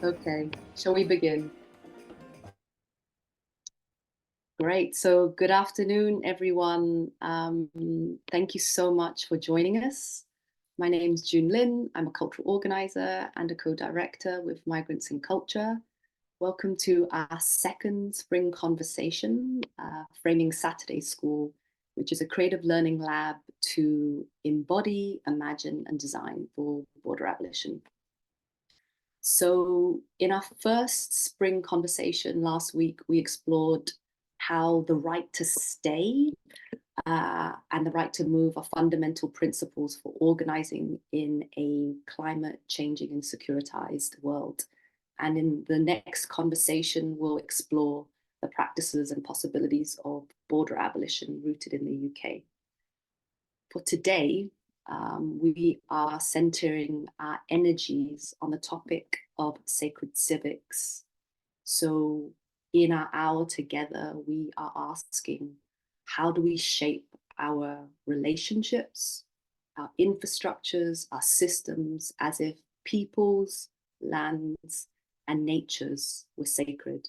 Okay, shall we begin? Great. So, good afternoon, everyone. Thank you so much for joining us. My name is Joon-Lynn. I'm a cultural organizer and a co-director with Migrants in Culture. Welcome to our second spring conversation, Framing Saturday School, which is a creative learning lab to embody, imagine, and design for border abolition. So, in our first spring conversation last week, we explored how the right to stay and the right to move are fundamental principles for organizing in a climate changing and securitized world. And in the next conversation, we'll explore the practices and possibilities of border abolition rooted in the UK. For today, we are centering our energies on the topic of sacred civics. So, in our hour together, we are asking, how do we shape our relationships, our infrastructures, our systems, as if peoples, lands, and natures were sacred?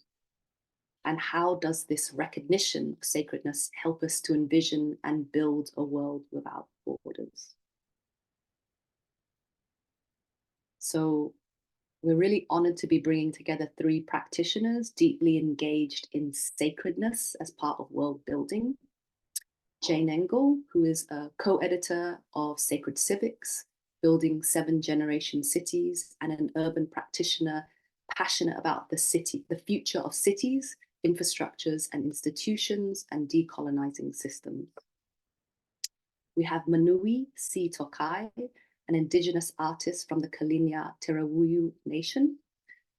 And how does this recognition of sacredness help us to envision and build a world without borders? So, we're really honored to be bringing together three practitioners deeply engaged in sacredness as part of world building. Jayne Engle, who is a co-editor of Sacred Civics, Building 7th-Generation Cities, and an urban practitioner passionate about the future of cities, infrastructures, and institutions, and decolonizing systems. We have Manuwi C. Tokai, an indigenous artist from the Kalinya Tirawuyu Nation,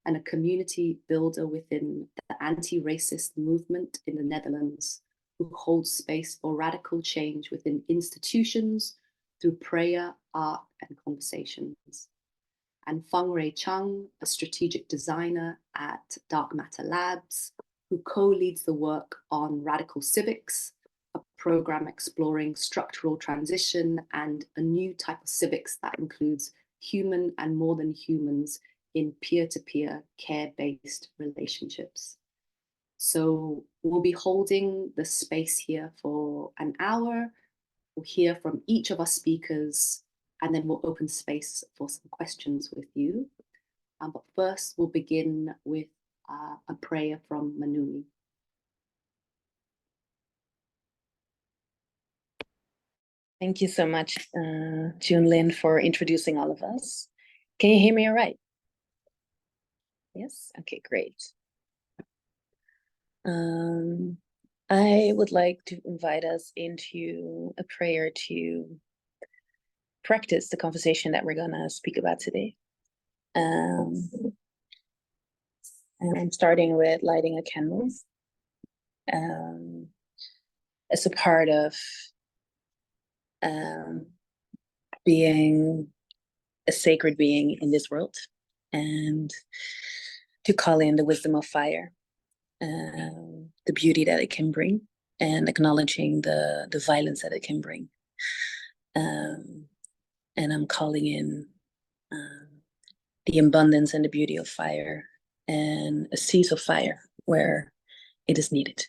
and a community builder within the anti-racist movement in the Netherlands, who holds space for radical change within institutions through prayer, art, and conversations. And Fang-Raye Chang, a strategic designer at Dark Matter Labs, who co-leads the work on Radical Civics, a program exploring structural transition and a new type of civics that includes human and more than humans in peer-to-peer care-based relationships. So we'll be holding the space here for an hour. We'll hear from each of our speakers, and then we'll open space for some questions with you. But first, we'll begin with a prayer from Manuwi. Thank you so much, Joon-Lynn, for introducing all of us. Can you hear me all right? Yes? Okay, great. I would like to invite us into a prayer to practice the conversation that we're gonna speak about today. And I'm starting with lighting a candle as a part of being a sacred being in this world, and to call in the wisdom of fire, the beauty that it can bring, and acknowledging the violence that it can bring. And I'm calling in the abundance and the beauty of fire, and a cease of fire where it is needed.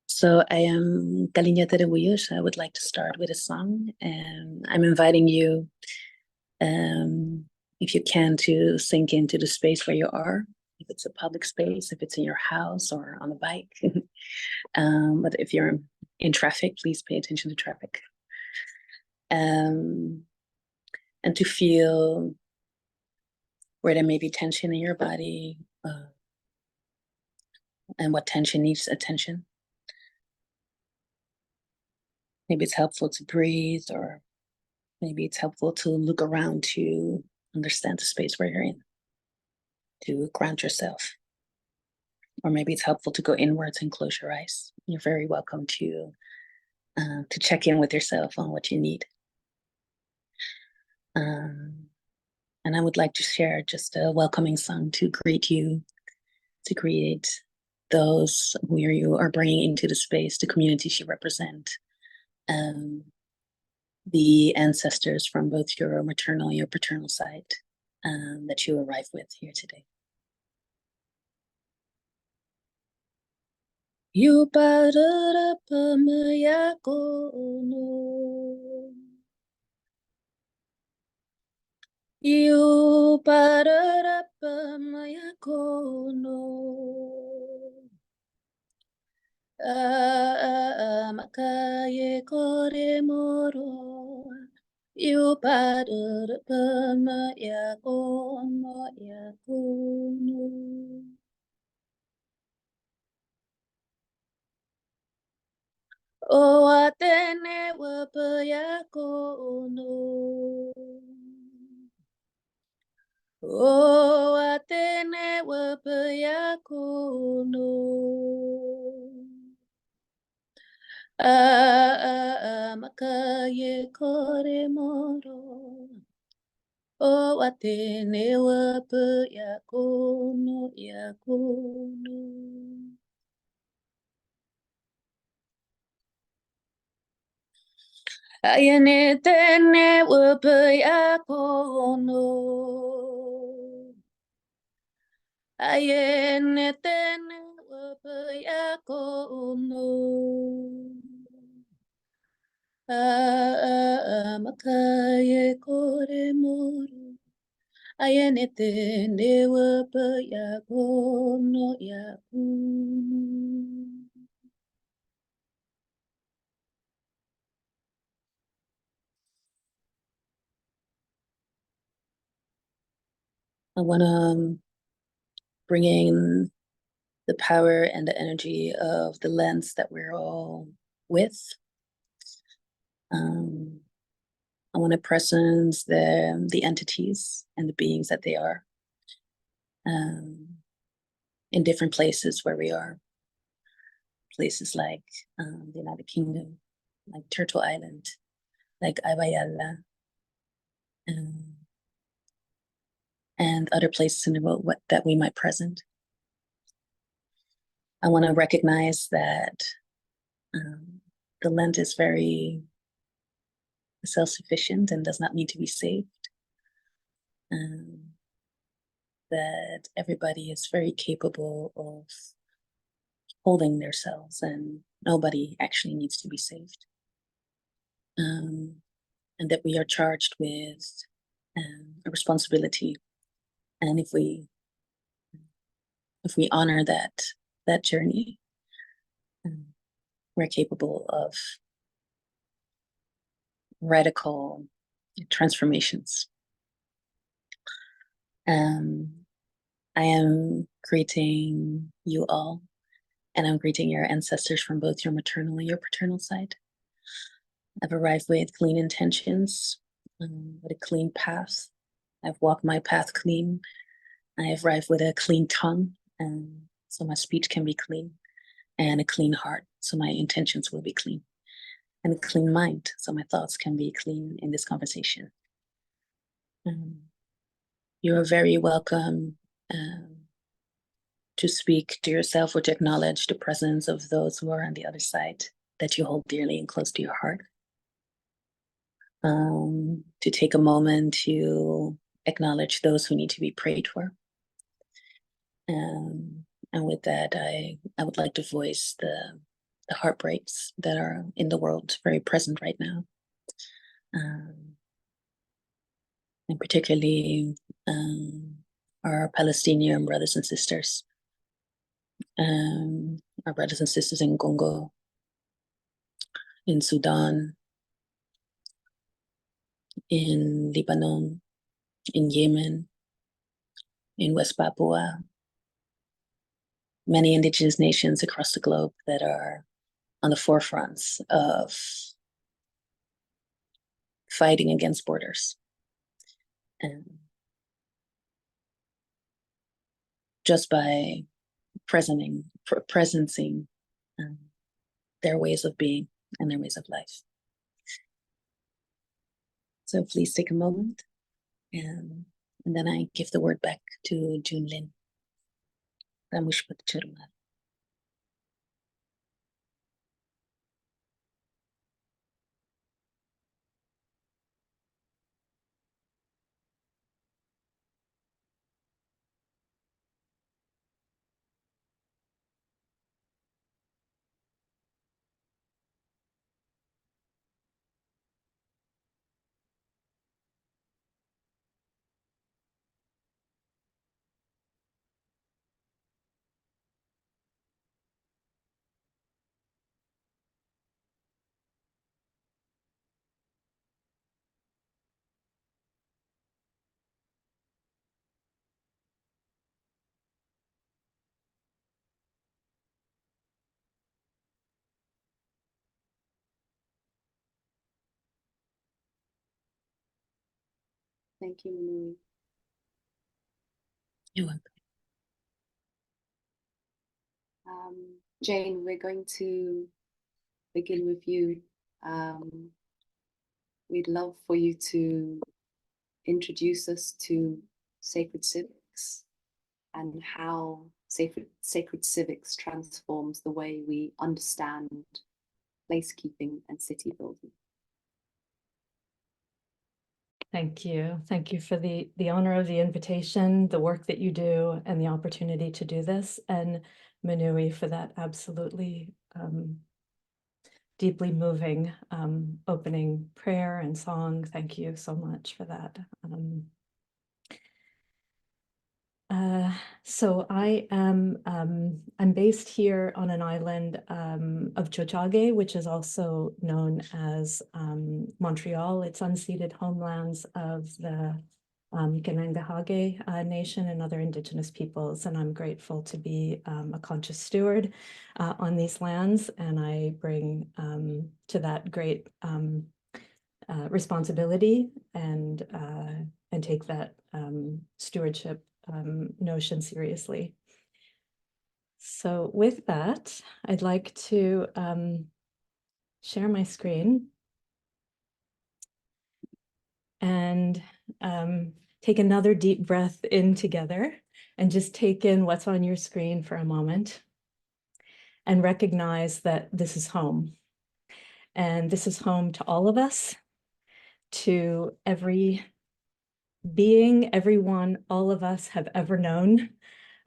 So I am Kalinya Terebuyo, so I would like to start with a song, and I'm inviting you, if you can, to sink into the space where you are, if it's a public space, if it's in your house or on a bike. But if you're in traffic, please pay attention to traffic. And to feel where there may be tension in your body, and what tension needs attention. Maybe it's helpful to breathe, or maybe it's helpful to look around to understand the space where you're in, to ground yourself. Or maybe it's helpful to go inwards and close your eyes. You're very welcome to check in with yourself on what you need. And I would like to share just a welcoming song to greet you, to greet those who you are bringing into the space, the communities you represent, the ancestors from both your maternal and your paternal side that you arrive with here today. You You makaye kore moro you yakono o atene wapa yakono o atene wapa yakono makaye kore moro o atene wapa yakono ayene tene wapa yakono ayene tene wapa yakono makaye kore moro ayene tene wapa yakono I want to bring in the power and the energy of the lens that we're all with. I want to presence the entities and the beings that they are in different places where we are. Places like the United Kingdom, like Turtle Island, like Abayala, and other places in the world that we might present. I want to recognize that the land is very self-sufficient and does not need to be saved. That everybody is very capable of holding themselves and nobody actually needs to be saved. And that we are charged with a responsibility. And if we honor that journey, we're capable of radical transformations. I am greeting you all, and I'm greeting your ancestors from both your maternal and your paternal side. I've arrived with clean intentions, with a clean path. I've walked my path clean. I have arrived with a clean tongue, so my speech can be clean, and a clean heart, so my intentions will be clean, and a clean mind, so my thoughts can be clean in this conversation. You are very welcome to speak to yourself or to acknowledge the presence of those who are on the other side that you hold dearly and close to your heart. To take a moment to acknowledge those who need to be prayed for. And with that, I would like to voice the heartbreaks that are in the world very present right now. And particularly our Palestinian brothers and sisters. Our brothers and sisters in Congo, in Sudan, in Lebanon, in Yemen, in West Papua, many indigenous nations across the globe that are on the forefronts of fighting against borders. And just by presencing their ways of being and their ways of life. So please take a moment, and then I give the word back to Joon-Lynn. Thank you, Manuwi. You're welcome. Jayne, we're going to begin with you. We'd love for you to introduce us to sacred civics and how sacred civics transforms the way we understand placekeeping and city building. Thank you. Thank you for the honor of the invitation, the work that you do, and the opportunity to do this. And Manuwi for that absolutely deeply moving opening prayer and song. Thank you so much for that. So I am I'm based here on an island of Tokai, which is also known as Montreal. It's unceded homelands of the Kanangahage Nation and other Indigenous peoples, and I'm grateful to be a conscious steward on these lands, and I bring to that great responsibility and take that stewardship notion seriously. So with that, I'd like to share my screen and take another deep breath in together and just take in what's on your screen for a moment and recognize that this is home. And this is home to all of us, to every being, everyone, all of us have ever known.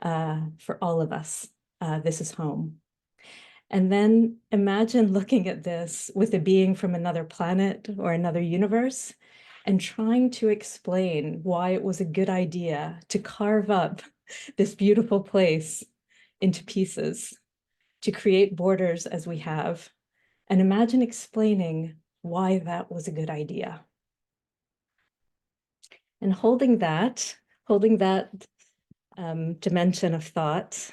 For all of us, this is home. And then imagine looking at this with a being from another planet or another universe and trying to explain why it was a good idea to carve up this beautiful place into pieces, to create borders as we have. And imagine explaining why that was a good idea. And holding that dimension of thought,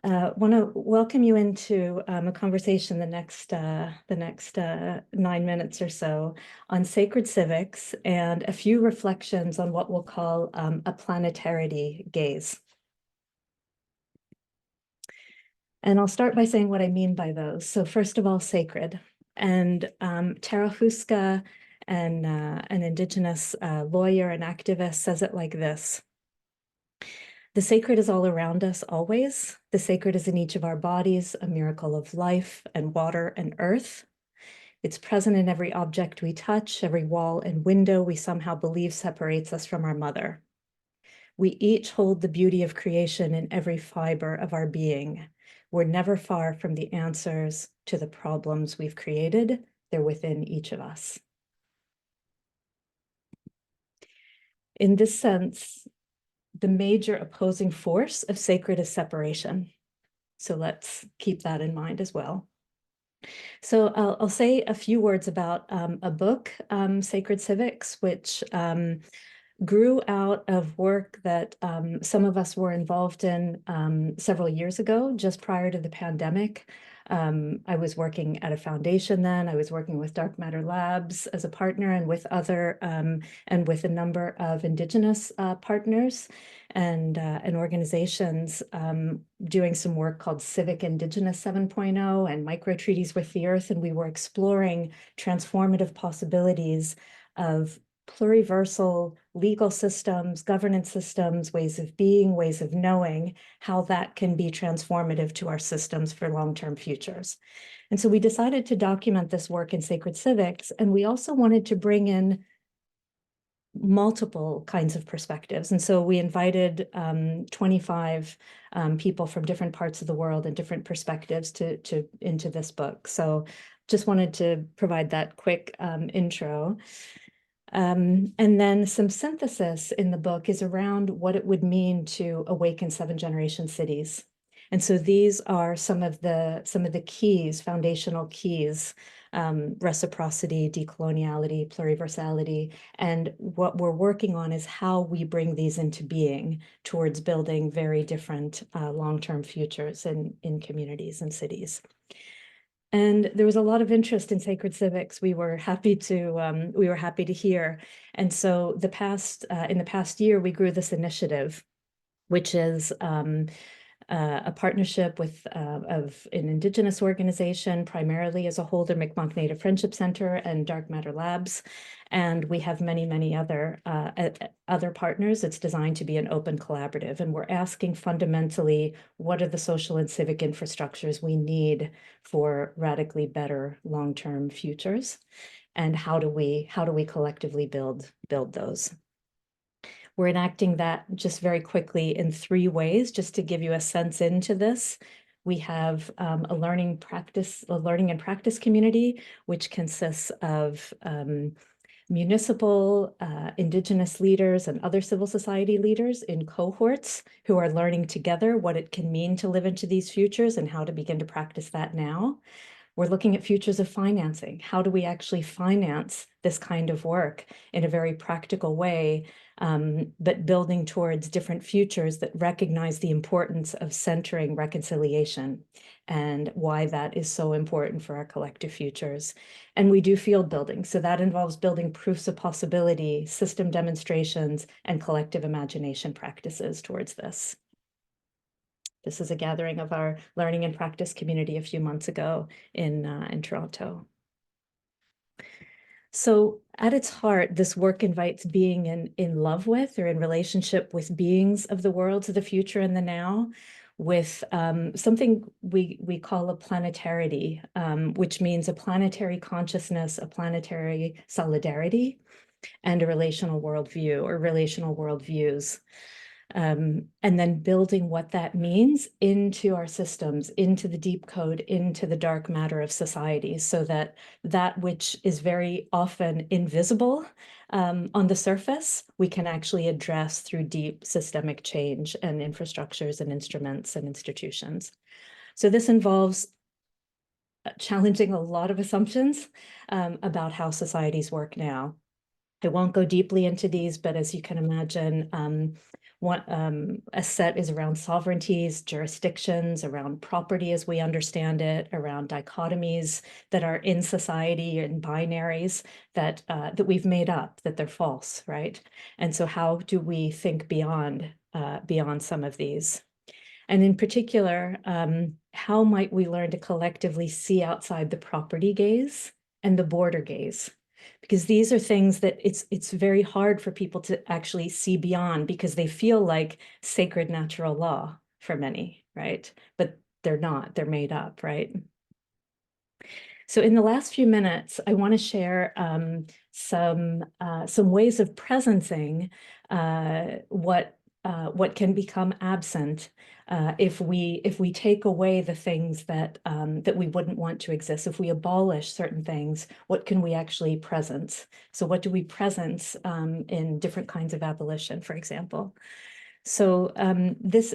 want to welcome you into a conversation the next 9 minutes or so on sacred civics and a few reflections on what we'll call a planetarity gaze. And I'll start by saying what I mean by those. So first of all, sacred. And Tara Huska, an Indigenous lawyer and activist, says it like this: the sacred is all around us always. The sacred is in each of our bodies, a miracle of life and water and earth. It's present in every object we touch, every wall and window we somehow believe separates us from our mother. We each hold the beauty of creation in every fiber of our being. We're never far from the answers to the problems we've created. They're within each of us. In this sense, the major opposing force of sacred is separation. So let's keep that in mind as well. So I'll say a few words about a book, Sacred Civics, which grew out of work that some of us were involved in several years ago, just prior to the pandemic. I was working at a foundation then. I was working with Dark Matter Labs as a partner and with other and with a number of Indigenous partners and organizations doing some work called Civic Indigenous 7.0 and Micro Treaties with the Earth. And we were exploring transformative possibilities of pluriversal legal systems, governance systems, ways of being, ways of knowing, how that can be transformative to our systems for long-term futures. And so we decided to document this work in Sacred Civics, and we also wanted to bring in multiple kinds of perspectives. And so we invited 25 people from different parts of the world and different perspectives into this book. So just wanted to provide that quick intro. And then some synthesis in the book is around what it would mean to awaken 7th-generation cities. And so these are some of the keys, foundational keys, reciprocity, decoloniality, pluriversality. And what we're working on is how we bring these into being towards building very different long-term futures in communities and cities. And there was a lot of interest in sacred civics. We were happy to hear. And so in the past year, we grew this initiative, which is a partnership with of an Indigenous organization, primarily as a Holder Mi'kmaq Native Friendship Center and Dark Matter Labs. And we have many, many other partners. It's designed to be an open collaborative. And we're asking fundamentally, what are the social and civic infrastructures we need for radically better long-term futures? And how do we collectively build those? We're enacting that just very quickly in 3 ways, just to give you a sense into this. We have a learning and practice community, which consists of municipal, Indigenous leaders and other civil society leaders in cohorts who are learning together what it can mean to live into these futures and how to begin to practice that now. We're looking at futures of financing. How do we actually finance this kind of work in a very practical way, but building towards different futures that recognize the importance of centering reconciliation and why that is so important for our collective futures. And we do field building. So that involves building proofs of possibility, system demonstrations, and collective imagination practices towards this. This is a gathering of our learning and practice community a few months ago in Toronto. So at its heart, this work invites being in love with or in relationship with beings of the worlds of the future and the now, with something we call a planetarity, which means a planetary consciousness, a planetary solidarity, and a relational worldview or relational worldviews. And then building what that means into our systems, into the deep code, into the dark matter of society, so that that which is very often invisible on the surface, we can actually address through deep systemic change and infrastructures and instruments and institutions. So this involves challenging a lot of assumptions about how societies work now. I won't go deeply into these, but as you can imagine, a set is around sovereignties, jurisdictions, around property as we understand it, around dichotomies that are in society and binaries that we've made up, that they're false, right? And so how do we think beyond some of these? And in particular, how might we learn to collectively see outside the property gaze and the border gaze? Because these are things that it's very hard for people to actually see beyond, because they feel like sacred natural law for many, right? But they're not, they're made up, right? So in the last few minutes, I want to share some ways of presencing what can become absent if we take away the things that we wouldn't want to exist. If we abolish certain things, what can we actually presence? So what do we presence in different kinds of abolition, for example? So this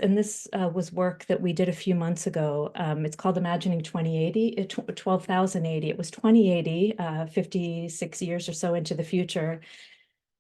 was work that we did a few months ago. It's called Imagining 2080, 12,080. It was 2080, 56 years or so into the future.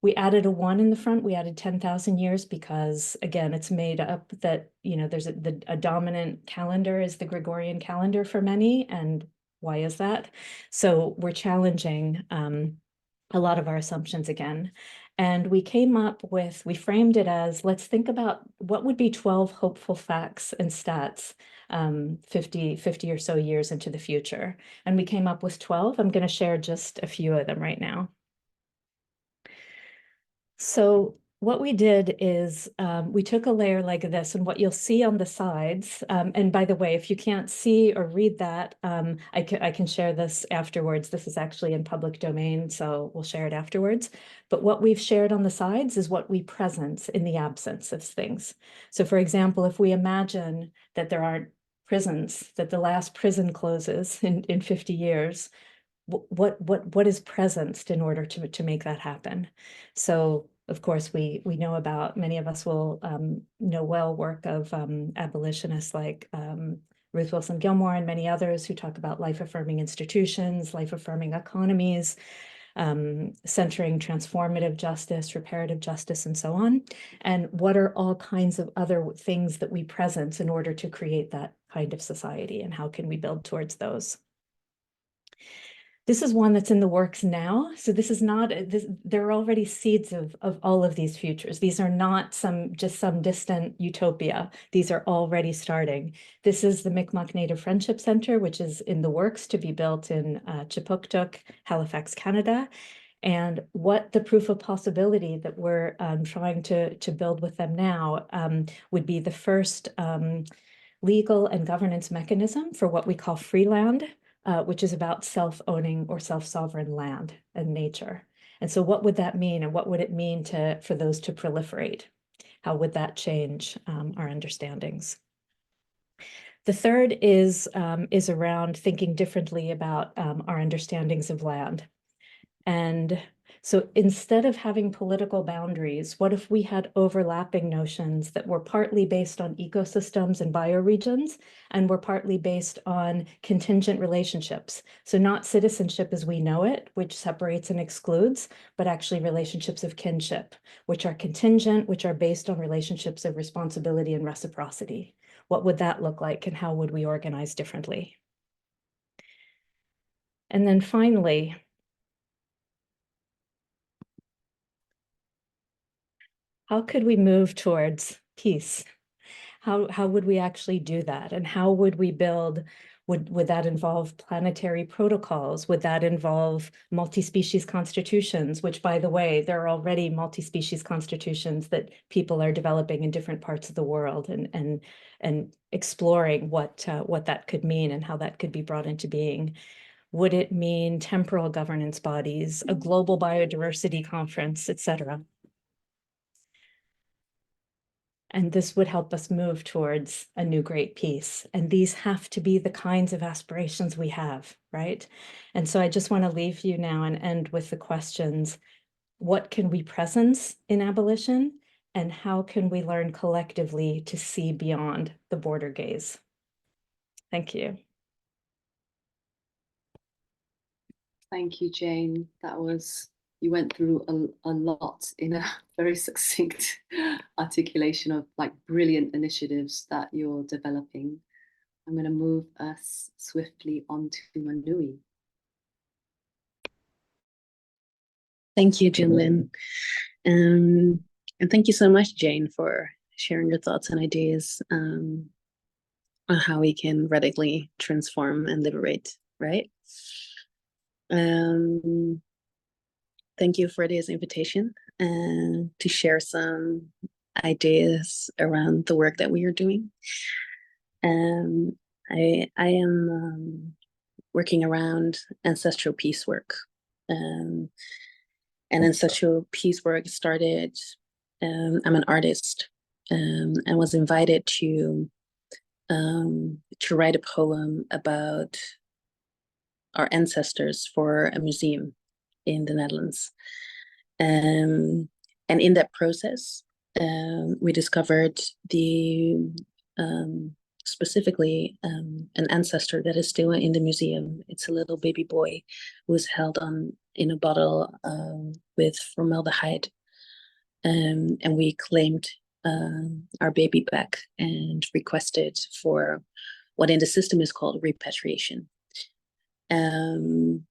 We added a 1 in the front. We added 10,000 years because, again, it's made up that, there's a dominant calendar is the Gregorian calendar for many. And why is that? So we're challenging a lot of our assumptions again. And we framed it as, let's think about what would be 12 hopeful facts and stats 50 or so years into the future. And we came up with 12. I'm going to share just a few of them right now. So what we did is we took a layer like this, and what you'll see on the sides, and by the way, if you can't see or read that, I can share this afterwards. This is actually in public domain, so we'll share it afterwards. But what we've shared on the sides is what we presence in the absence of things. So for example, if we imagine that there aren't prisons, that the last prison closes in 50 years, what is presenced in order to make that happen? So of course, we know about, many of us will know well work of abolitionists like Ruth Wilson Gilmore and many others who talk about life-affirming institutions, life-affirming economies, centering transformative justice, reparative justice, and so on. And what are all kinds of other things that we presence in order to create that kind of society, and how can we build towards those? This is one that's in the works now. So this is not, there are already seeds of all of these futures. These are not just some distant utopia. These are already starting. This is the Mi'kmaq Native Friendship Center, which is in the works to be built in Chipuktuk, Halifax, Canada. And what the proof of possibility that we're trying to build with them now would be the first legal and governance mechanism for what we call free land, which is about self-owning or self-sovereign land and nature. And so what would that mean, and what would it mean for those to proliferate? How would that change our understandings? The third is around thinking differently about our understandings of land. And so instead of having political boundaries, what if we had overlapping notions that were partly based on ecosystems and bioregions, and were partly based on contingent relationships? So not citizenship as we know it, which separates and excludes, but actually relationships of kinship, which are contingent, which are based on relationships of responsibility and reciprocity. What would that look like, and how would we organize differently? And then finally, how could we move towards peace? How would we actually do that? And how would we build, would that involve planetary protocols? Would that involve multi-species constitutions, which, by the way, there are already multi-species constitutions that people are developing in different parts of the world, and exploring what that could mean and how that could be brought into being. Would it mean temporal governance bodies, a global biodiversity conference, et cetera? And this would help us move towards a new great peace. And these have to be the kinds of aspirations we have, right? And so I just want to leave you now and end with the questions: what can we presence in abolition? And how can we learn collectively to see beyond the border gaze? Thank you. Thank you, Jayne. You went through a lot in a very succinct articulation of like brilliant initiatives that you're developing. I'm going to move us swiftly on to Manuwi. Thank you, Joon-Lynn. And thank you so much, Jayne, for sharing your thoughts and ideas on how we can radically transform and liberate, right? Thank you for this invitation and to share some ideas around the work that we are doing. I am working around ancestral peace work. And ancestral peace work started, I'm an artist, and was invited to write a poem about our ancestors for a museum in the Netherlands. And in that process, we discovered specifically an ancestor that is still in the museum. It's a little baby boy who is held in a bottle with formaldehyde. And we claimed our baby back and requested for what in the system is called repatriation. And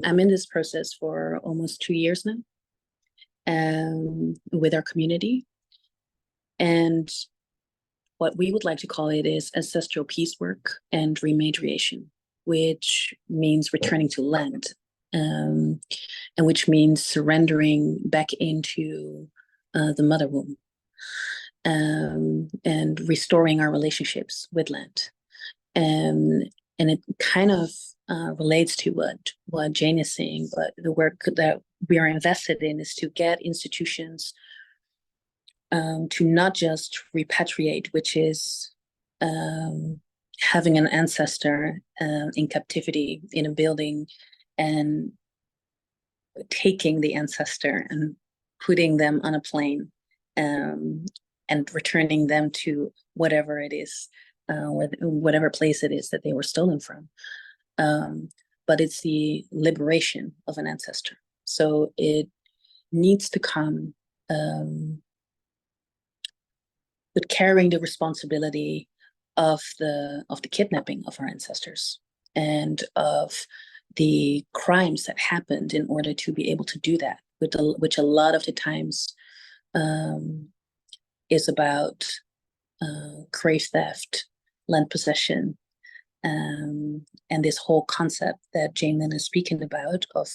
I'm in this process for almost 2 years now with our community. And what we would like to call it is ancestral peace work and rematriation, which means returning to land, and which means surrendering back into the mother womb, and restoring our relationships with land. And it kind of relates to what Jayne is saying, but the work that we are invested in is to get institutions to not just repatriate, which is having an ancestor in captivity in a building and taking the ancestor and putting them on a plane and returning them to whatever it is, whatever place it is that they were stolen from. But it's the liberation of an ancestor. So it needs to come with carrying the responsibility of the kidnapping of our ancestors, and of the crimes that happened in order to be able to do that, which a lot of the times is about grave theft, land possession, and this whole concept that Jayne is speaking about of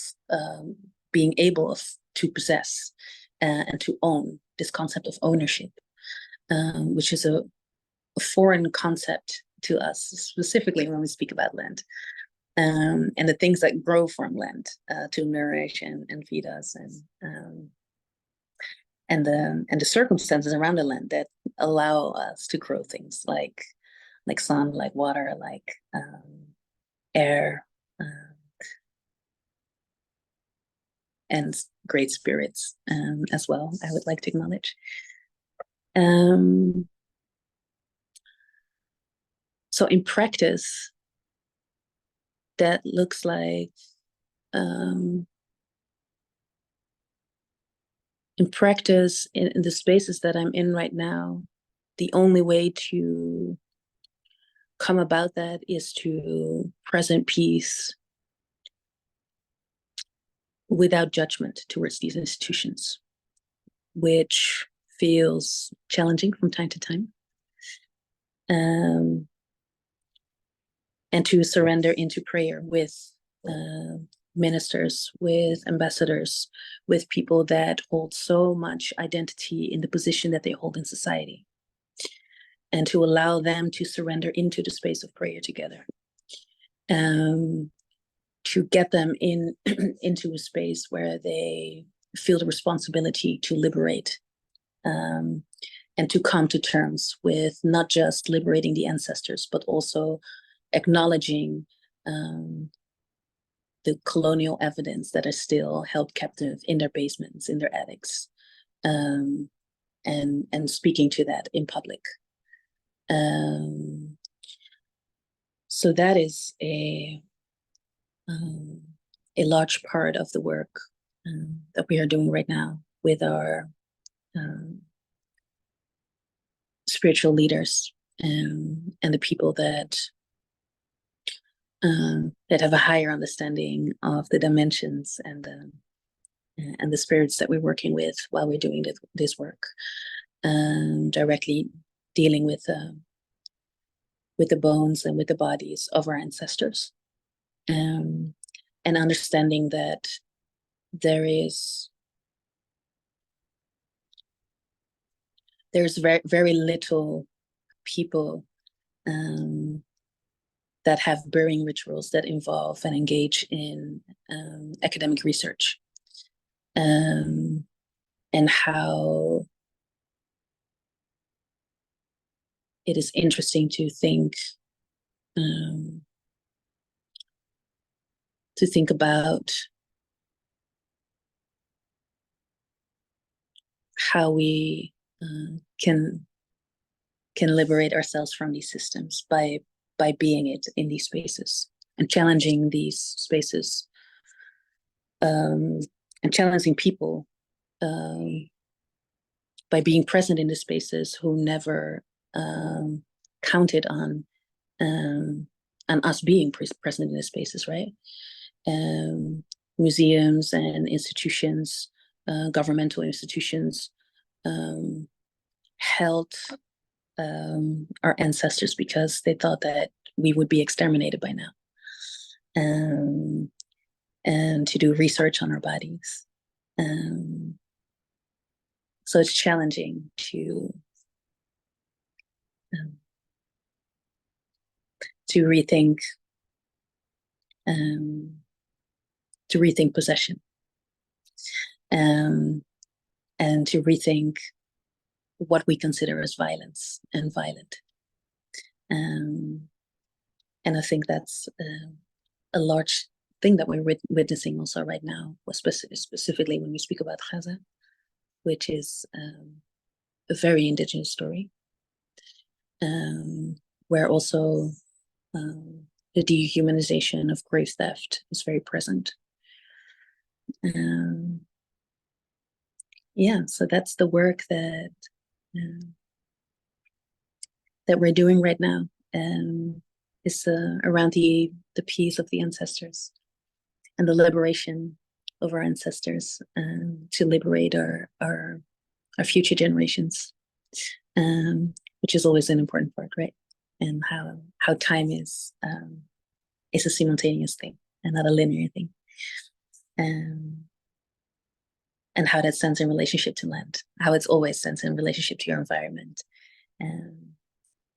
being able to possess and to own, this concept of ownership, which is a foreign concept to us, specifically when we speak about land. And the things that grow from land to nourish and feed us, and the circumstances around the land that allow us to grow things like sun, like water, like air, and great spirits as well, I would like to acknowledge. So in practice, that looks like, in practice, in the spaces that I'm in right now, the only way to come about that is to present peace without judgment towards these institutions, which feels challenging from time to time. And to surrender into prayer with ministers, with ambassadors, with people that hold so much identity in the position that they hold in society, and to allow them to surrender into the space of prayer together, to get them into a space where they feel the responsibility to liberate, and to come to terms with not just liberating the ancestors, but also acknowledging the colonial evidence that are still held captive in their basements, in their attics, and speaking to that in public. So that is a large part of the work that we are doing right now with our spiritual leaders and the people that have a higher understanding of the dimensions and the spirits that we're working with while we're doing this work, directly dealing with the bones and with the bodies of our ancestors, and understanding that there's very, very little people that have burying rituals that involve and engage in academic research, and how it is interesting to think about how we can liberate ourselves from these systems by being it in these spaces and challenging these spaces, and challenging people by being present in the spaces who never counted on us being present in the spaces, right? Museums and institutions, governmental institutions, held our ancestors because they thought that we would be exterminated by now, and to do research on our bodies. So it's challenging to rethink possession, and to rethink what we consider as violence and violent. And I think that's a large thing that we're witnessing also right now, specifically when we speak about Gaza, which is a very indigenous story, where also the dehumanization of grave theft is very present. Yeah, so that's the work that we're doing right now, is around the peace of the ancestors, and the liberation of our ancestors, to liberate our future generations, which is always an important part, right? And how time is a simultaneous thing and not a linear thing, and how that stands in relationship to land, how it's always stands in relationship to your environment, and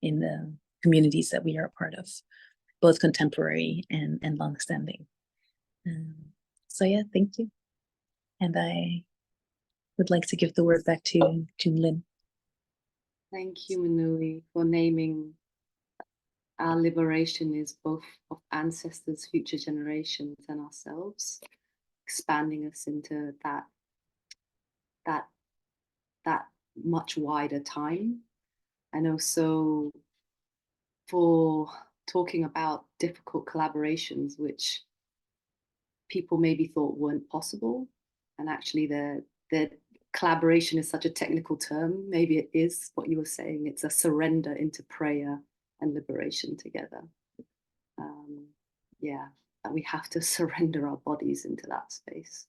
in the communities that we are a part of, both contemporary and long-standing. So yeah, thank you. And I would like to give the word back to Joon-Lynn. Thank you, Manuwi, for naming our liberation is both of ancestors, future generations, and ourselves, expanding us into that much wider time. And also for talking about difficult collaborations, which people maybe thought weren't possible. And actually the collaboration is such a technical term. Maybe it is what you were saying. It's a surrender into prayer and liberation together. Yeah, that we have to surrender our bodies into that space,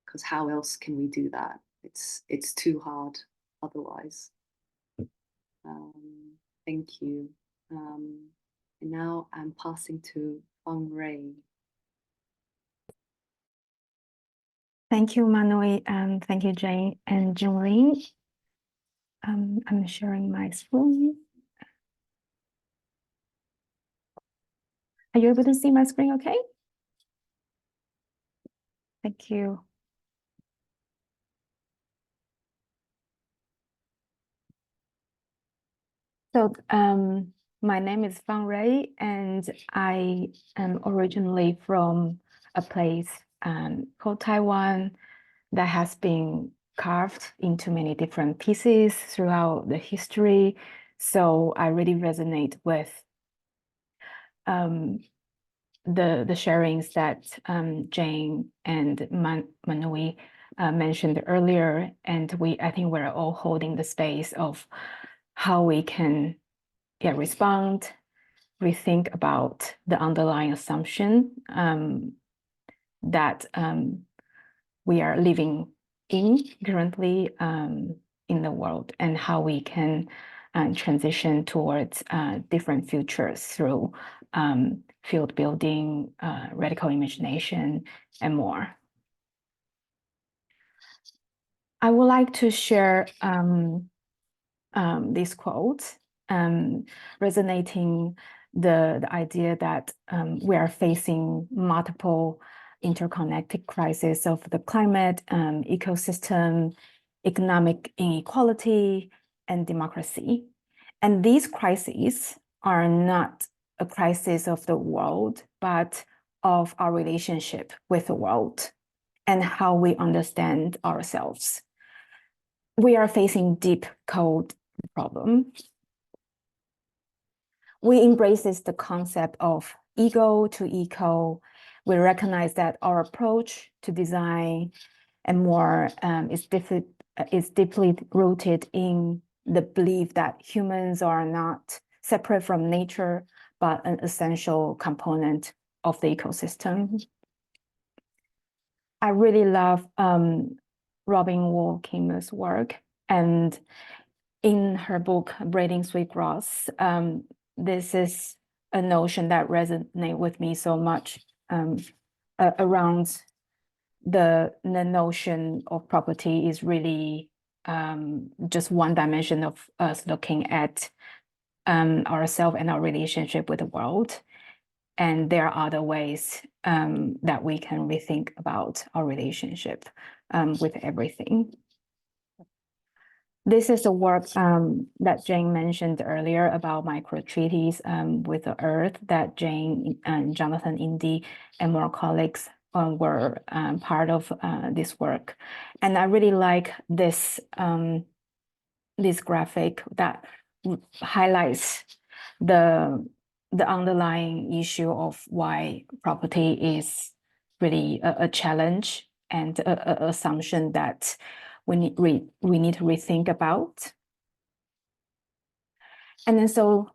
because how else can we do that? It's too hard otherwise. Thank you. And now I'm passing to Fang-Raye. Thank you, Manuwi, and thank you, Jayne and Joon-Lynn. I'm sharing my screen. Are you able to see my screen okay? Thank you. So my name is Fang-Raye, and I am originally from a place called Taiwan that has been carved into many different pieces throughout the history. So I really resonate with the sharings that Jayne and Manuwi mentioned earlier, and I think we're all holding the space of how we can respond, rethink about the underlying assumption that we are living in currently in the world, and how we can transition towards different futures through field building, radical imagination, and more. I would like to share this quote, resonating the idea that we are facing multiple interconnected crises of the climate, ecosystem, economic inequality, and democracy. And these crises are not a crisis of the world, but of our relationship with the world and how we understand ourselves. We are facing deep, cold problem. We embrace the concept of ego to eco. We recognize that our approach to design and more is deeply rooted in the belief that humans are not separate from nature, but an essential component of the ecosystem. I really love Robin Wall Kimmer's work, and in her book, Braiding Sweetgrass, this is a notion that resonates with me so much around the notion of property is really just one dimension of us looking at ourselves and our relationship with the world. And there are other ways that we can rethink about our relationship with everything. This is the work that Jayne mentioned earlier about micro-treaties with the earth that Jayne and Jonathan Indy and more colleagues were part of this work. And I really like this, this graphic that highlights the underlying issue of why property is really a challenge and an assumption that we need to rethink about. And then so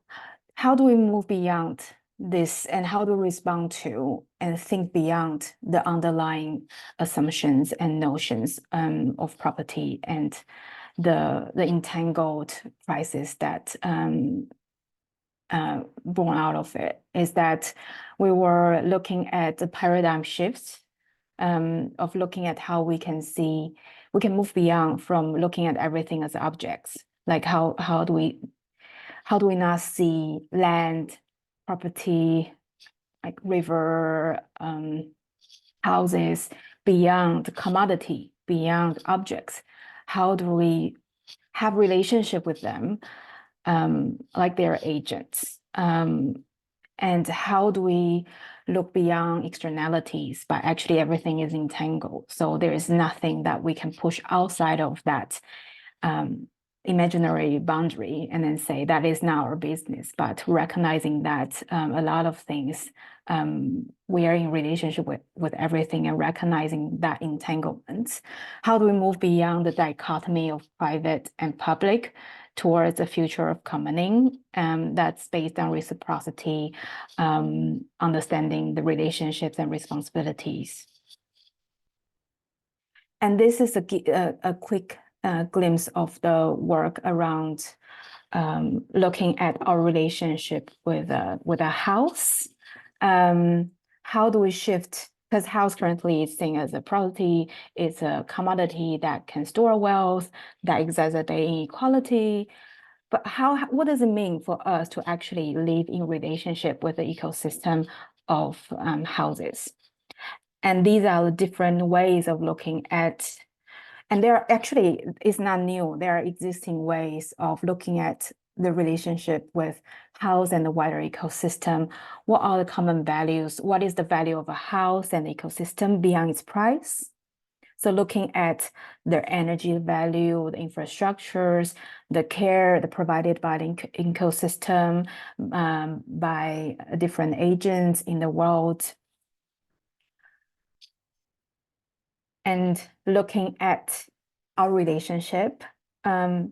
how do we move beyond this and how to respond to and think beyond the underlying assumptions and notions of property and the entangled crisis that born out of it, is that we were looking at the paradigm shifts of looking at how we can move beyond from looking at everything as objects. Like how do we not see land, property, like river, houses, beyond commodity, beyond objects? How do we have relationship with them like they're agents? And how do we look beyond externalities, but actually everything is entangled. So there is nothing that we can push outside of that imaginary boundary and then say that is not our business, but recognizing that a lot of things we are in relationship with everything and recognizing that entanglement. How do we move beyond the dichotomy of private and public towards a future of commoning that's based on reciprocity, understanding the relationships and responsibilities. And this is a quick glimpse of the work around looking at our relationship with a house. How do we shift? Because house currently is seen as a property, it's a commodity that can store wealth, that exacerbate inequality. But what does it mean for us to actually live in relationship with the ecosystem of houses? And these are the different ways of looking at, and there are actually, it's not new, there are existing ways of looking at the relationship with house and the wider ecosystem. What are the common values? What is the value of a house and ecosystem beyond its price? So looking at their energy value, the infrastructures, the care provided by the ecosystem, by different agents in the world. And looking at our relationship,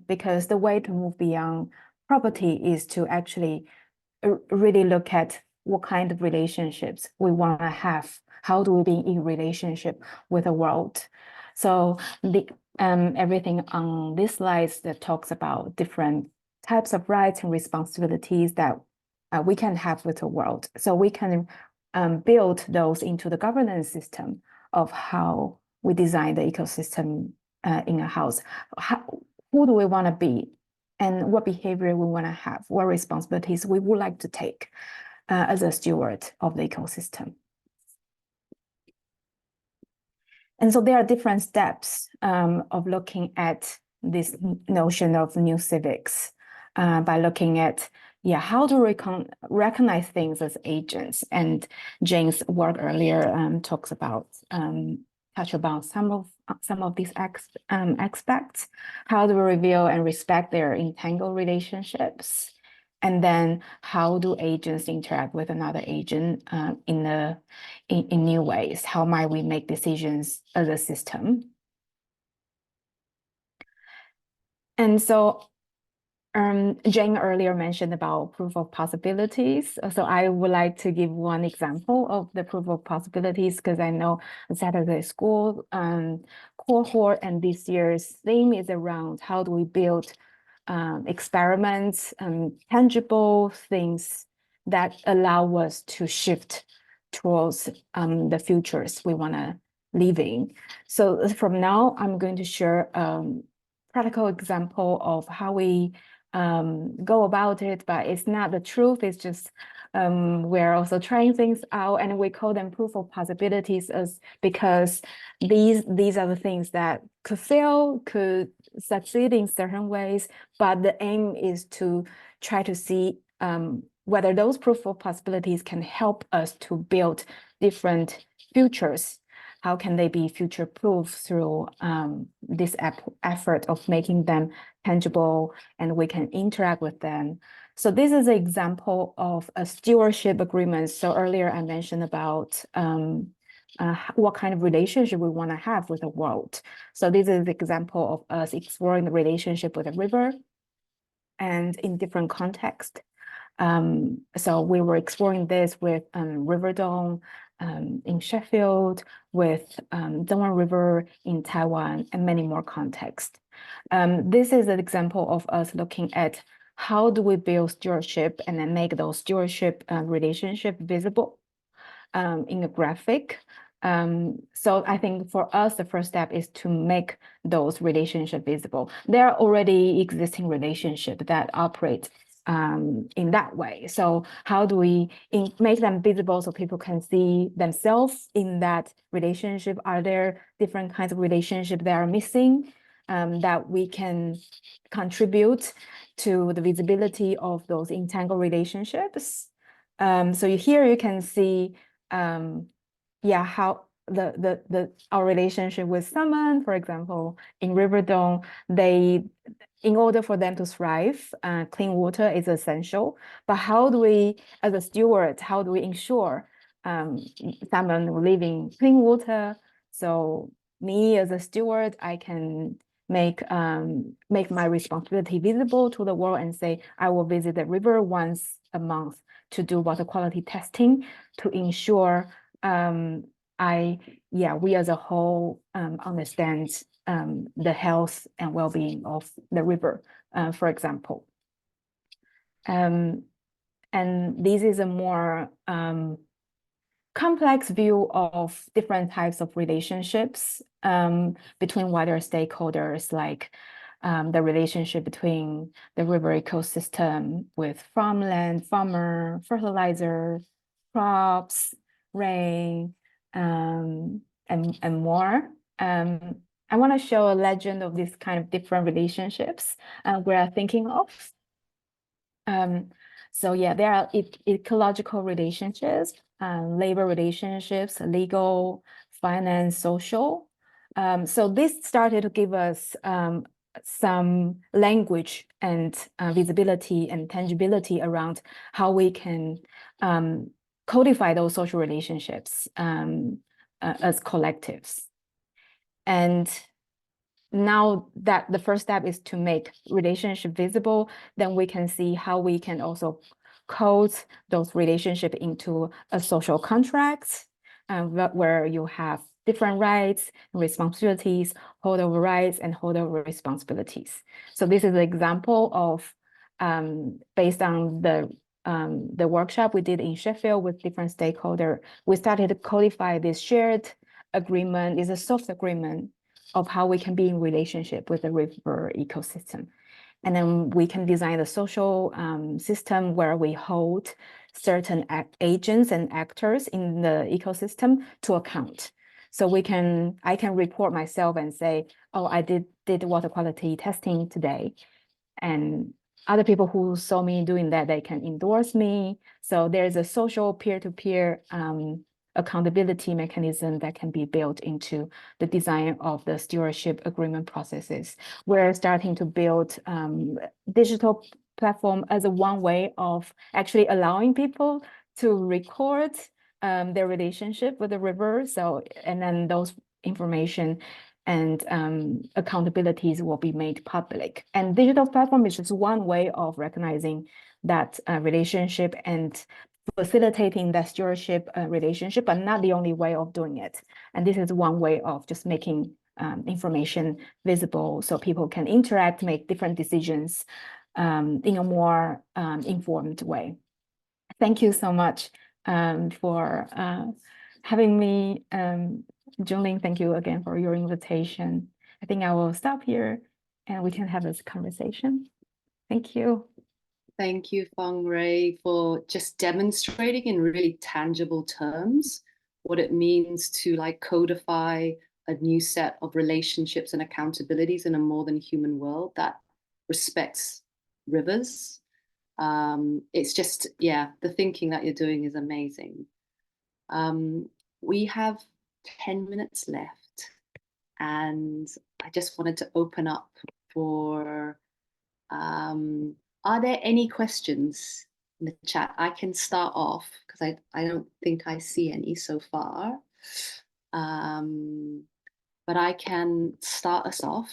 because the way to move beyond property is to actually really look at what kind of relationships we want to have. How do we be in relationship with the world? So everything on this slide that talks about different types of rights and responsibilities that we can have with the world. So we can build those into the governance system of how we design the ecosystem in a house. Who do we want to be? And what behavior we want to have, what responsibilities we would like to take as a steward of the ecosystem. And so there are different steps of looking at this notion of new civics by looking at, how to recognize things as agents. And Jayne's work earlier talks about, touch about some of these aspects. How to reveal and respect their entangled relationships, and then how do agents interact with another agent in new ways? How might we make decisions as a system? And so Jayne earlier mentioned about proof of possibilities. So I would like to give one example of the proof of possibilities, because I know the Saturday School cohort and this year's theme is around how do we build experiments and tangible things that allow us to shift towards the futures we want to live in. So from now, I'm going to share a practical example of how we go about it, but it's not the truth. It's just we're also trying things out, and we call them proof of possibilities because these are the things that could fail, could succeed in certain ways, but the aim is to try to see whether those proof of possibilities can help us to build different futures. How can they be future-proof through this effort of making them tangible and we can interact with them? So this is an example of a stewardship agreement. So earlier I mentioned about what kind of relationship we want to have with the world. So this is an example of us exploring the relationship with a river and in different contexts. So we were exploring this with Riverdome in Sheffield, with Dongwon River in Taiwan, and many more contexts. This is an example of us looking at how do we build stewardship and then make those stewardship relationship visible in a graphic. So I think for us, the first step is to make those relationships visible. There are already existing relationships that operate in that way. So how do we make them visible so people can see themselves in that relationship? Are there different kinds of relationships that are missing that we can contribute to the visibility of those entangled relationships? So here you can see how our relationship with someone, for example, in Riverdome, in order for them to thrive, clean water is essential. But how do we, as a steward, how do we ensure someone living clean water? So me as a steward, I can make my responsibility visible to the world and say, I will visit the river once a month to do water quality testing to ensure we as a whole understand the health and well-being of the river, for example. And this is a more complex view of different types of relationships between wider stakeholders, like the relationship between the river ecosystem with farmland, farmer, fertilizer, crops, rain, and more. I want to show a legend of these kind of different relationships we're thinking of. So yeah, there are ecological relationships, labor relationships, legal, finance, social. So this started to give us some language and visibility and tangibility around how we can codify those social relationships as collectives. And now that the first step is to make relationship visible, then we can see how we can also code those relationships into a social contract where you have different rights and responsibilities, holdover rights and holdover responsibilities. So this is an example of based on the workshop we did in Sheffield with different stakeholders. We started to codify this shared agreement. Is a soft agreement of how we can be in relationship with the river ecosystem. And then we can design a social system where we hold certain agents and actors in the ecosystem to account. So I can report myself and say, oh, I did water quality testing today. And other people who saw me doing that, they can endorse me. So there's a social peer-to-peer accountability mechanism that can be built into the design of the stewardship agreement processes. We're starting to build digital platform as one way of actually allowing people to record their relationship with the river. So, and then those information and accountabilities will be made public. And digital platform is just one way of recognizing that relationship and facilitating that stewardship relationship, but not the only way of doing it. And this is one way of just making information visible so people can interact, make different decisions in a more informed way. Thank you so much for having me. Joon-Lynn, thank you again for your invitation. I think I will stop here and we can have this conversation. Thank you. Thank you, Fang-Raye, for just demonstrating in really tangible terms what it means to like codify a new set of relationships and accountabilities in a more than human world that respects rivers. It's just, yeah, the thinking that you're doing is amazing. We have 10 minutes left, and I just wanted to open up for are there any questions in the chat? I can start off because I don't think I see any so far. But I can start us off.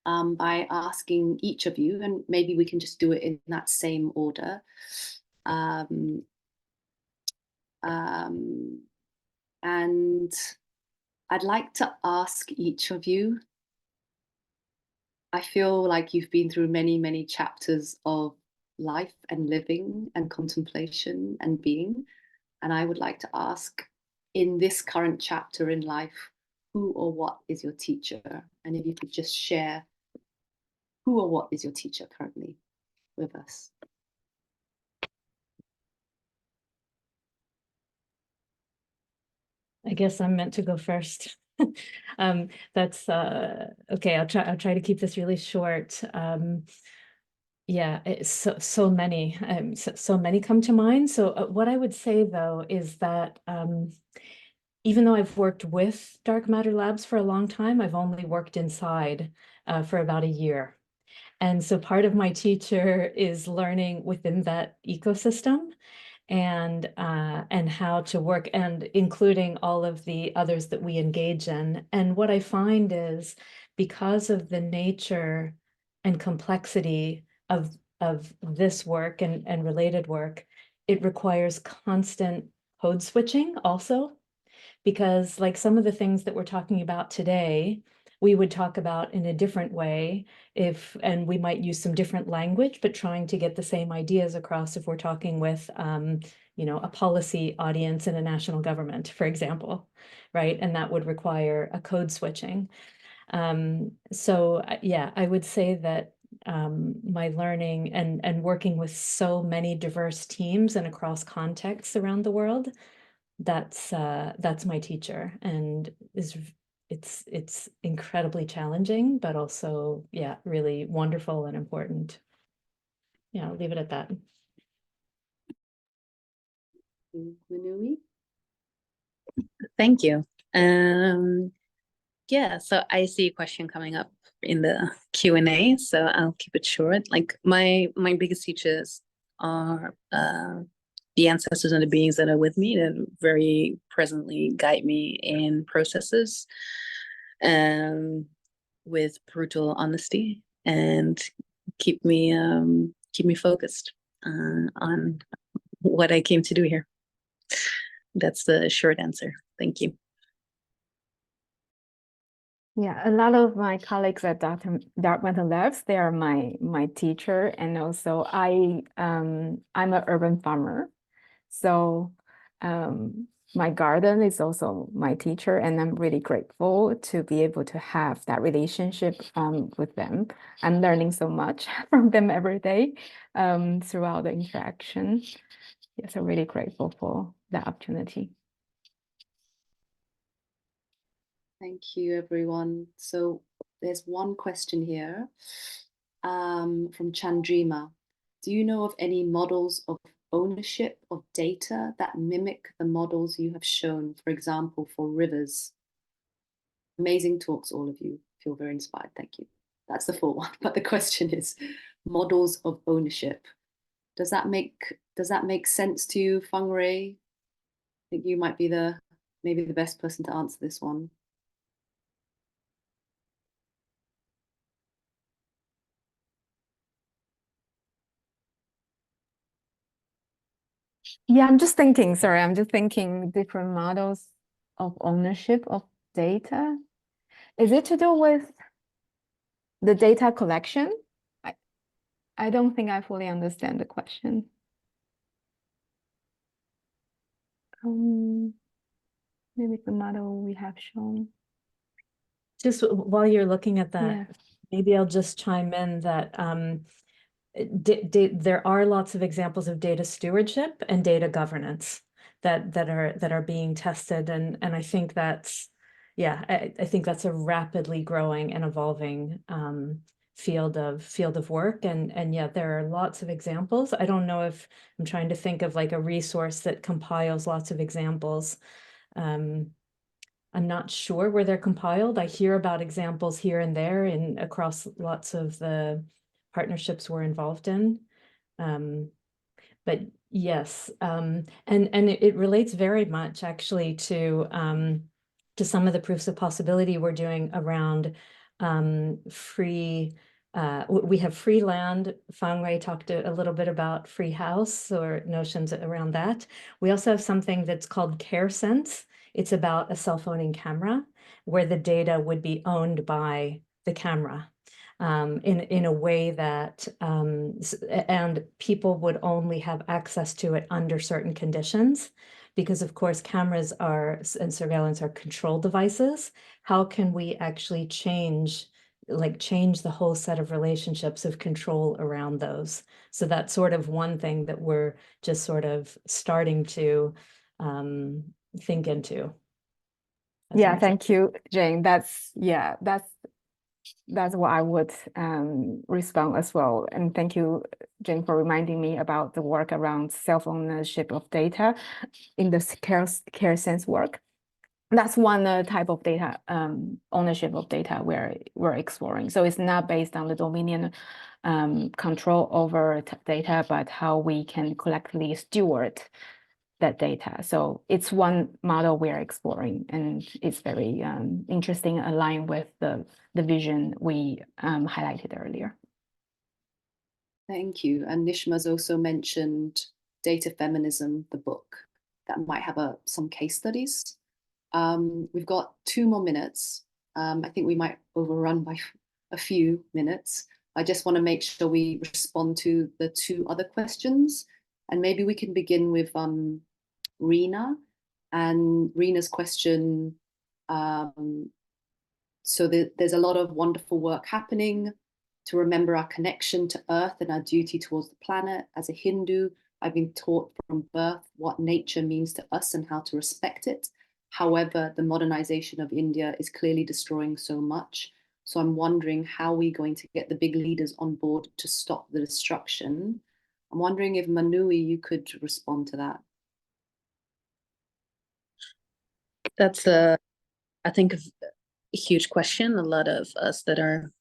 by asking each of you, and maybe we can just do it in that same order. And I'd like to ask each of you, I feel like you've been through many, many chapters of life and living and contemplation and being. And I would like to ask, in this current chapter in life, who or what is your teacher? And if you could just share who or what is your teacher currently with us. I guess I'm meant to go first. That's okay. I'll try to keep this really short. Yeah, it's so many, so many come to mind. So what I would say though is that even though I've worked with Dark Matter Labs for a long time, I've only worked inside for about a year. And so part of my teacher is learning within that ecosystem and how to work, and including all of the others that we engage in. And what I find is, because of the nature and complexity of this work and related work, it requires constant code switching also, because like some of the things that we're talking about today, we would talk about in a different way and we might use some different language, but trying to get the same ideas across if we're talking with, a policy audience in a national government, for example, right? And that would require a code switching. So yeah, I would say that my learning and working with so many diverse teams and across contexts around the world, that's my teacher, and it's incredibly challenging, but also, yeah, really wonderful and important. Yeah, I'll leave it at that. Manuwi? Thank you. Yeah, so I see a question coming up in the Q&A, so I'll keep it short. Like my biggest teachers are the ancestors and the beings that are with me, that very presently guide me in processes with brutal honesty, and keep me focused on what I came to do here. That's the short answer. Thank you. Yeah, a lot of my colleagues at Dark Matter Labs, they are my teacher, and also I'm an urban farmer, so my garden is also my teacher, and I'm really grateful to be able to have that relationship with them. I'm learning so much from them every day throughout the interaction. Yes, I'm really grateful for the opportunity. Thank you, everyone. So there's one question here from Chandrima. Do you know of any models of ownership of data that mimic the models you have shown, for example, for rivers? Amazing talks, all of you. Feel very inspired. Thank you. That's the full one. But the question is models of ownership. Does that make sense to you, Fang-Raye? I think you might be maybe the best person to answer this one. Yeah, I'm just thinking different models of ownership of data. Is it to do with the data collection? I don't think I fully understand the question. Maybe the model we have shown. Just while you're looking at that, Yeah. maybe I'll just chime in that there are lots of examples of data stewardship and data governance that are being tested, and I think that's, yeah, I think that's a rapidly growing and evolving field of work, and yeah, there are lots of examples. I don't know if I'm trying to think of like a resource that compiles lots of examples. I'm not sure where they're compiled. I hear about examples here and there across lots of the partnerships we're involved in. But yes, and it relates very much actually to some of the proofs of possibility we're doing around free. We have free land. Fang-Raye talked a little bit about free house or notions around that. We also have something that's called Care Sense. It's about a self-owning camera where the data would be owned by the camera in a way that, and people would only have access to it under certain conditions. Because of course, cameras and surveillance are control devices. How can we actually change the whole set of relationships of control around those? So that's sort of one thing that we're just sort of starting to think into. Yeah, thank you, Jayne. That's what I would respond as well. And thank you, Jayne, for reminding me about the work around self-ownership of data in the care sense work. That's one type of data, ownership of data we're exploring. So it's not based on the dominion control over data, but how we can collectively steward that data. So it's one model we're exploring, and it's very interesting, aligned with the vision we highlighted earlier. Thank you. And Nishma's also mentioned Data Feminism, the book, that might have some case studies. We've got 2 more minutes. I think we might overrun by a few minutes. I just want to make sure we respond to the 2 other questions. And maybe we can begin with Rena. And Rena's question, so there's a lot of wonderful work happening to remember our connection to Earth and our duty towards the planet. As a Hindu, I've been taught from birth what nature means to us and how to respect it. However, the modernization of India is clearly destroying so much. So I'm wondering how we're going to get the big leaders on board to stop the destruction. I'm wondering if Manuwi, you could respond to that. That's I think, a huge question. A lot of us that are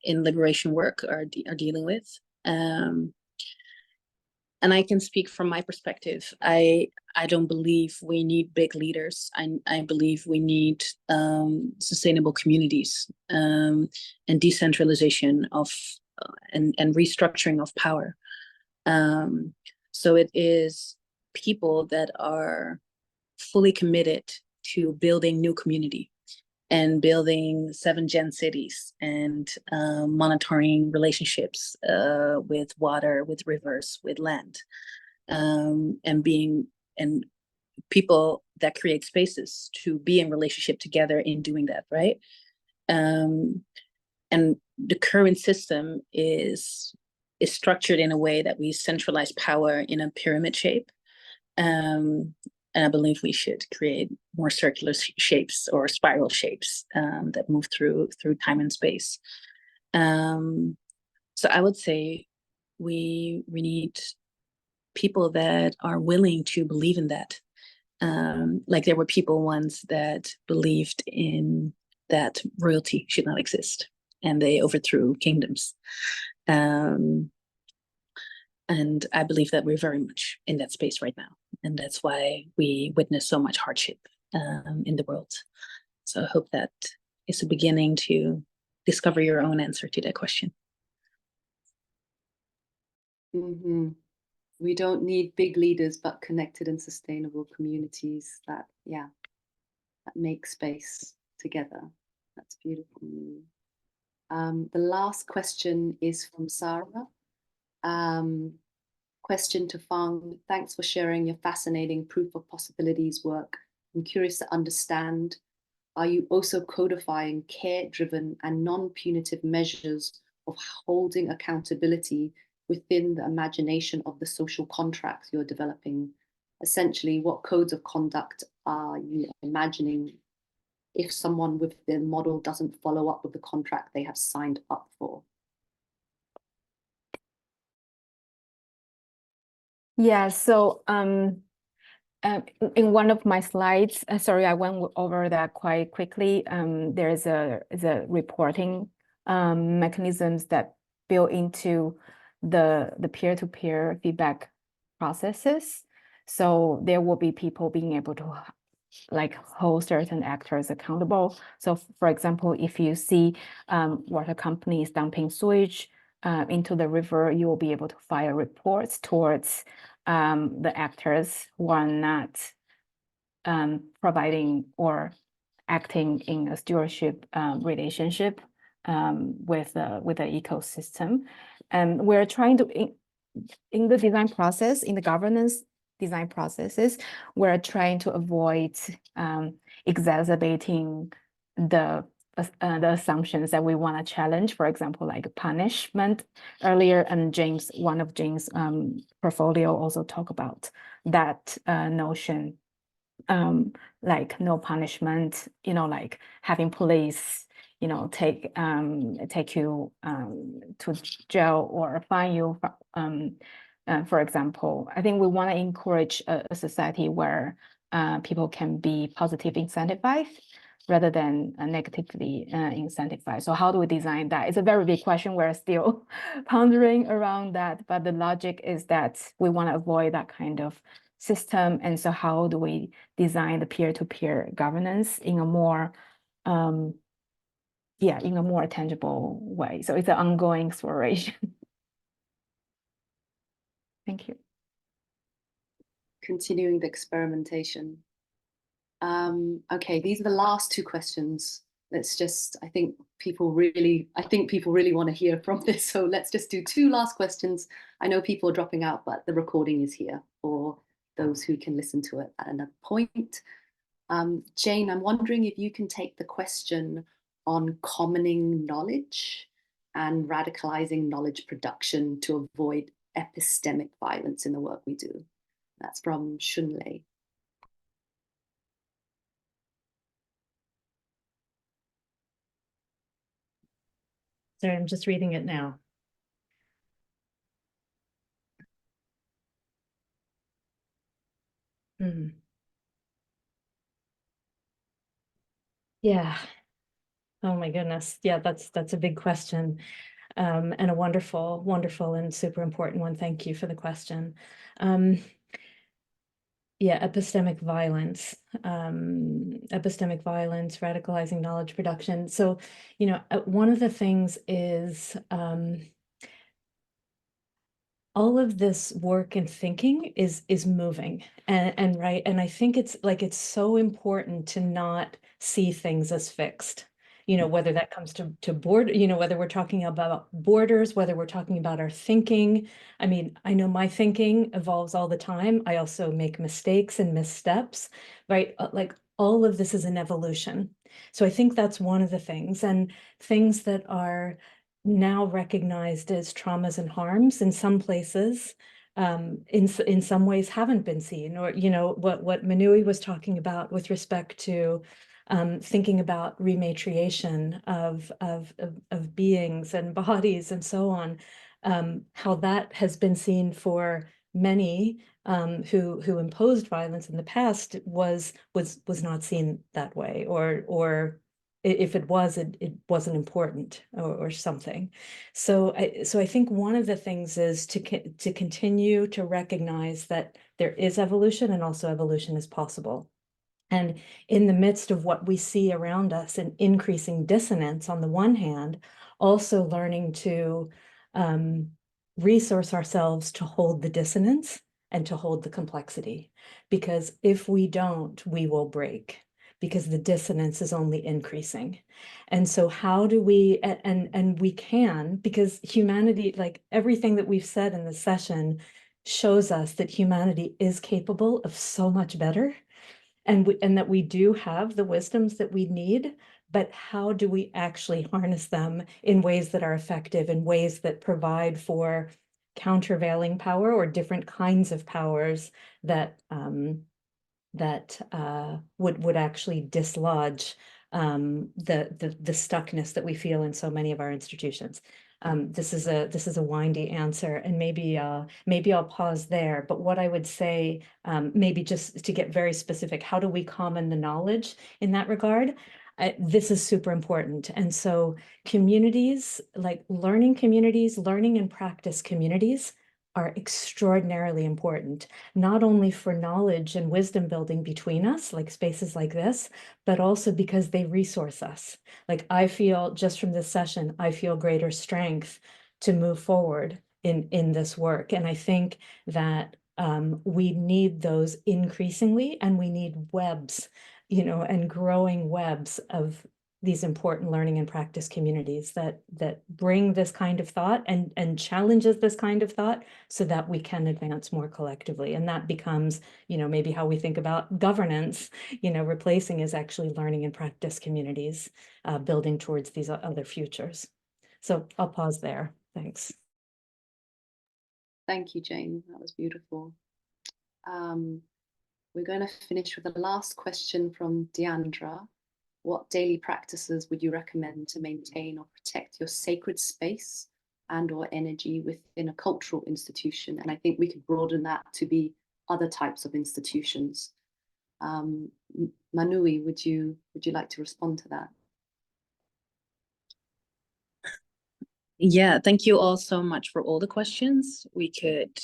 in liberation work are dealing with. And I can speak from my perspective. I don't believe we need big leaders. I believe we need sustainable communities and decentralization of and restructuring of power. So it is people that are fully committed to building new community and building 7 gen cities and monitoring relationships with water, with rivers, with land, and people that create spaces to be in relationship together in doing that, right? And the current system is structured in a way that we centralize power in a pyramid shape. And I believe we should create more circular shapes or spiral shapes that move through time and space. So I would say we need people that are willing to believe in that. Like there were people once that believed in that royalty should not exist, and they overthrew kingdoms. And I believe that we're very much in that space right now. And that's why we witness so much hardship in the world. So I hope that is a beginning to discover your own answer to that question. Mm-hmm. We don't need big leaders, but connected and sustainable communities that make space together. That's beautiful. The last question is from Sarah. Question to Fang. Thanks for sharing your fascinating proof of possibilities work. I'm curious to understand, are you also codifying care-driven and non-punitive measures of holding accountability within the imagination of the social contracts you're developing? Essentially, what codes of conduct are you imagining if someone with the model doesn't follow up with the contract they have signed up for? Yeah, so in one of my slides, sorry, I went over that quite quickly. There's a reporting mechanisms that built into the peer-to-peer feedback processes. So there will be people being able to like hold certain actors accountable. So for example, if you see water companies dumping sewage into the river, you will be able to file reports towards the actors who are not providing or acting in a stewardship relationship with the ecosystem. And we're trying to, in the design process, in the governance design processes, we're trying to avoid exacerbating the assumptions that we want to challenge, for example, like punishment earlier, and one of Jayne's portfolio also talk about that notion, like no punishment, like having police, take you to jail or fine you, for example. I think we want to encourage a society where people can be positively incentivized rather than negatively incentivized. So how do we design that? It's a very big question. We're still pondering around that, but the logic is that we want to avoid that kind of system. And so how do we design the peer-to-peer governance in a more in a more tangible way? So it's an ongoing exploration. Thank you. Continuing the experimentation. Okay, these are the last two questions. Let's just, I think people really want to hear from this. So let's just do two last questions. I know people are dropping out, but the recording is here for those who can listen to it at another point. Jayne, I'm wondering if you can take the question on commoning knowledge and radicalizing knowledge production to avoid epistemic violence in the work we do. That's from Joon-Lynn. Sorry, I'm just reading it now. Yeah. Oh my goodness. Yeah, that's a big question. And a wonderful and super important one. Thank you for the question. Yeah, epistemic violence, radicalizing knowledge production. So, one of the things is all of this work and thinking is moving, and right. And I think it's so important to not see things as fixed. Whether that comes to border, whether we're talking about borders, whether we're talking about our thinking. I mean, I know my thinking evolves all the time. I also make mistakes and missteps, right? Like all of this is an evolution. So I think that's one of the things, and things that are now recognized as traumas and harms in some places, in some ways haven't been seen, or what Manuwi was talking about with respect to thinking about rematriation of beings and bodies and so on, how that has been seen for many who imposed violence in the past was not seen that way, or if it was, it wasn't important or something. So I think one of the things is to continue to recognize that there is evolution, and also evolution is possible. And in the midst of what we see around us, an increasing dissonance on the one hand, also learning to resource ourselves to hold the dissonance and to hold the complexity. Because if we don't, we will break, because the dissonance is only increasing. And so how do we, and we can, because humanity, like everything that we've said in this session, shows us that humanity is capable of so much better. And that we do have the wisdoms that we need, but how do we actually harness them in ways that are effective, in ways that provide for countervailing power or different kinds of powers that would actually dislodge the stuckness that we feel in so many of our institutions. This is a windy answer, and maybe I'll pause there. But what I would say, maybe just to get very specific, how do we common the knowledge in that regard? This is super important. And so communities, like learning and practice communities, are extraordinarily important, not only for knowledge and wisdom building between us, like spaces like this, but also because they resource us. Like I feel just from this session, I feel greater strength to move forward in this work. And I think that we need those increasingly, and we need webs, you know, and growing webs of these important learning and practice communities that bring this kind of thought and challenges this kind of thought so that we can advance more collectively. And that becomes, you know, maybe how we think about governance, you know, replacing is actually learning and practice communities, building towards these other futures. So I'll pause there. Thanks. Thank you, Jayne. That was beautiful. We're going to finish with the last question from Deandra. What daily practices would you recommend to maintain or protect your sacred space and or energy within a cultural institution? And I think we could broaden that to be other types of institutions. Manuwi, would you like to respond to that? Yeah, thank you all so much for all the questions. We could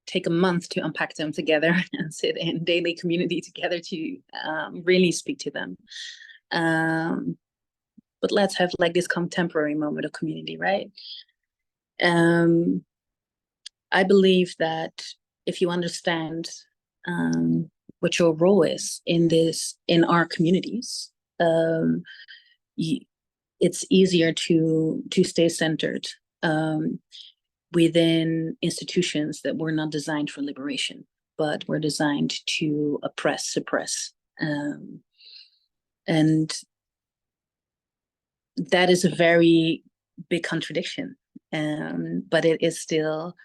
take a month to unpack them together and sit in daily community together to really speak to them. But let's have like this contemporary moment of community, right? I believe that if you understand what your role is in our communities, it's easier to stay centered within institutions that were not designed for liberation, but were designed to oppress, suppress. And that is a very big contradiction, but it is still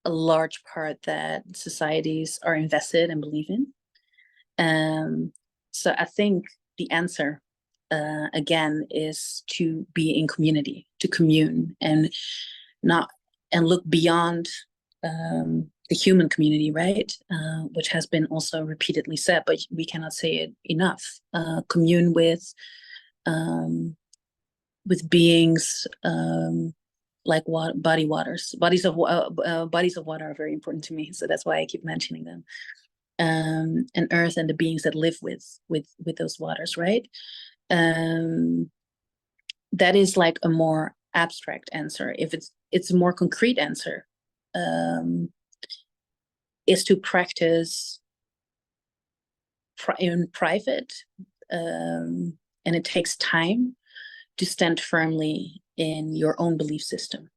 a large part that societies are invested and believe in. So I think the answer, again, is to be in community, to commune, and look beyond the human community, right? Which has been also repeatedly said, but we cannot say it enough. Commune with beings like bodies of water are very important to me, so that's why I keep mentioning them. And earth and the beings that live with those waters, right? That is like a more abstract answer. If it's a more concrete answer, is to practice in private, and it takes time to stand firmly in your own belief system,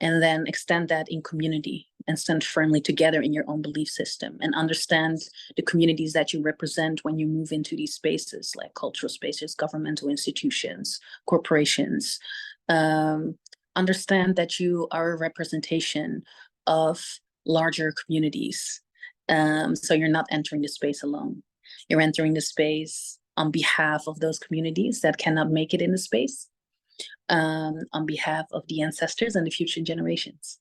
and then extend that in community and stand firmly together in your own belief system, and understand the communities that you represent when you move into these spaces, like cultural spaces, governmental institutions, corporations. Understand that you are a representation of larger communities. So you're not entering the space alone. You're entering the space on behalf of those communities that cannot make it in the space, on behalf of the ancestors and the future generations.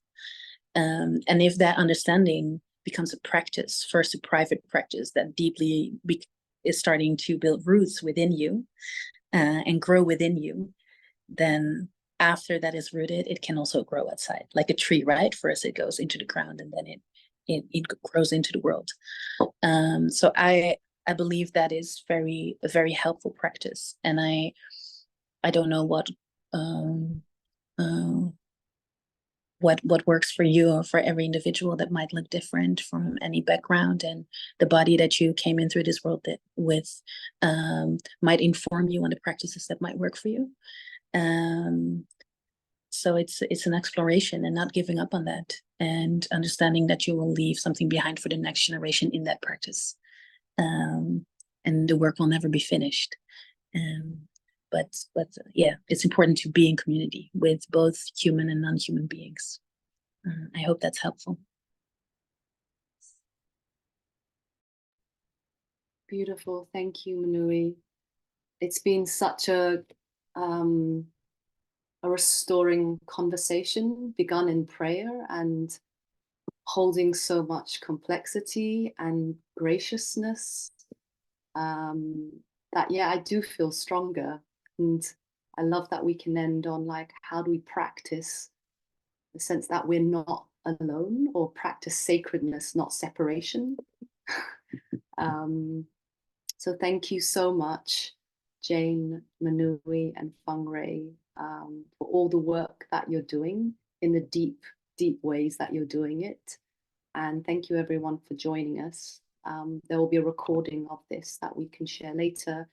And if that understanding becomes a practice, first a private practice that deeply is starting to build roots within you and grow within you, then after that is rooted, it can also grow outside, like a tree, right? First it goes into the ground, and then it grows into the world. So I believe that is a very helpful practice, and I don't know what works for you or for every individual. That might look different from any background, and the body that you came in through this world with might inform you on the practices that might work for you. So it's an exploration and not giving up on that, and understanding that you will leave something behind for the next generation in that practice, and the work will never be finished. But yeah, it's important to be in community with both human and non-human beings. I hope that's helpful. Beautiful, thank you, Manuwi. It's been such a restoring conversation, begun in prayer and holding so much complexity and graciousness, that, yeah, I do feel stronger. And I love that we can end on like, how do we practice the sense that we're not alone, or practice sacredness, not separation. So thank you so much, Jayne, Manuwi, and Fang-Raye, for all the work that you're doing in the deep, deep ways that you're doing it. And thank you everyone for joining us. There will be a recording of this that we can share later,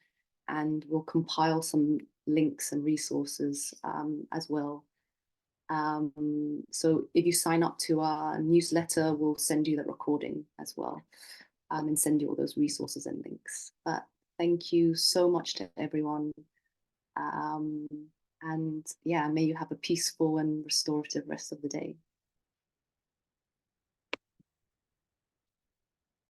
and we'll compile some links and resources as well. So if you sign up to our newsletter, we'll send you the recording as well, and send you all those resources and links. But thank you so much to everyone. And yeah, may you have a peaceful and restorative rest of the day.